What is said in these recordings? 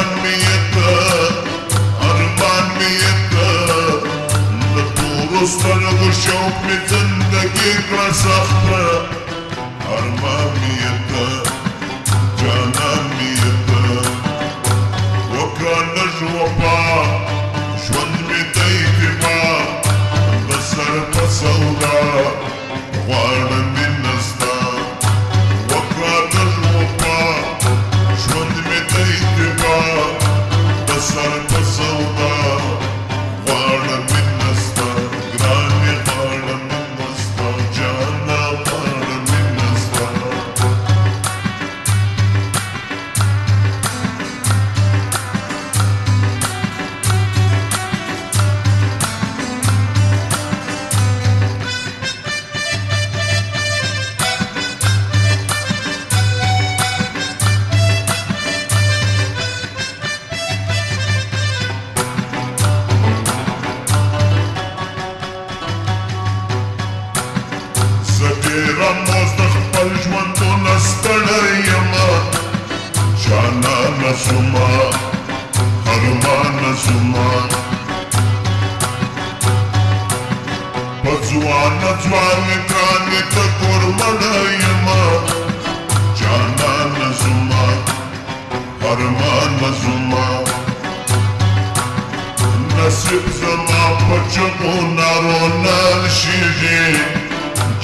جانان ميته ارمان ميته لطور شوق می زندگی کړه سخته ارمان ميته جانان ميته وکړه لږ وفا ژوند می دی اتباع د سر په سودا غواړم مینه ستا وکړه لږ وفا ژوند می دی اتباع د سر په سودا غواړم مینه ستا ګرانې غواړم مینه ستا جانه غواړم مینه ستا رموز د خپل ژوندونه ستړی یمه جانانه زما ارمانه زما په ځوانه ځوانې ګرانې ته کورمړه یمه جانانه زما ارمانه زما نصیب زما په چغو نارو نه شیږي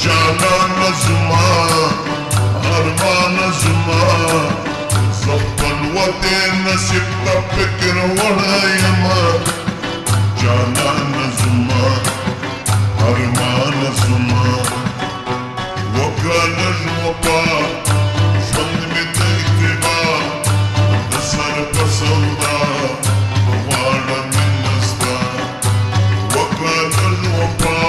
جانان زما ارمان زما زخپل وطن نصیب تا فکر وړایم جانان زما ارمان زما وکړه لږ وفا ژوند مې دی اتباع د سر په سودا غواړم مینه ستا وکړه لږ وفا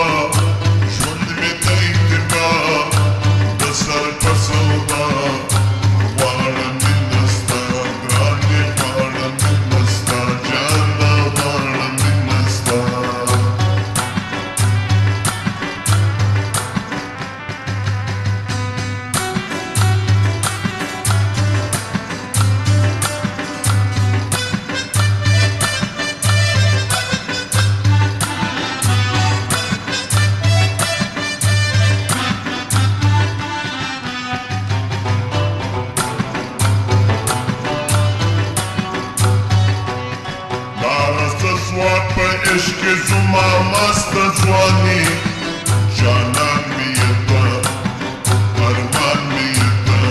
سر په سودا غواړم مینه ستا ګرانې غواړم مینه ستا جانه غواړم مینه ستا عشق زما مست ځواني جانان ميته ارمان ميته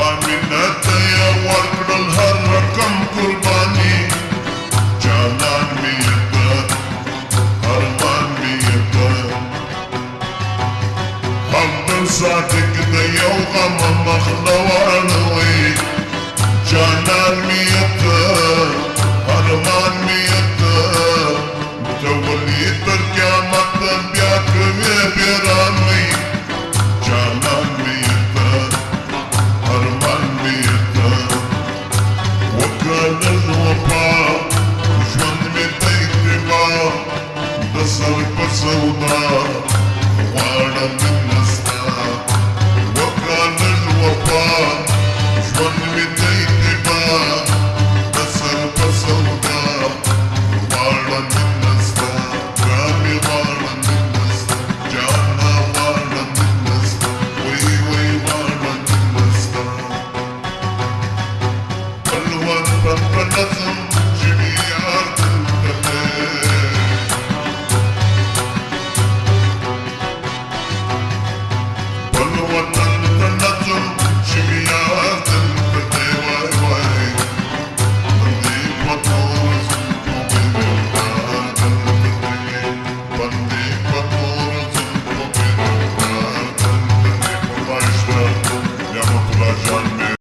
امینت یا ورکړل هر رقم قرباني جانان ميته ارمان ميته هم صادق د یو غم مخلوانوي جانان ميته ارمان ميته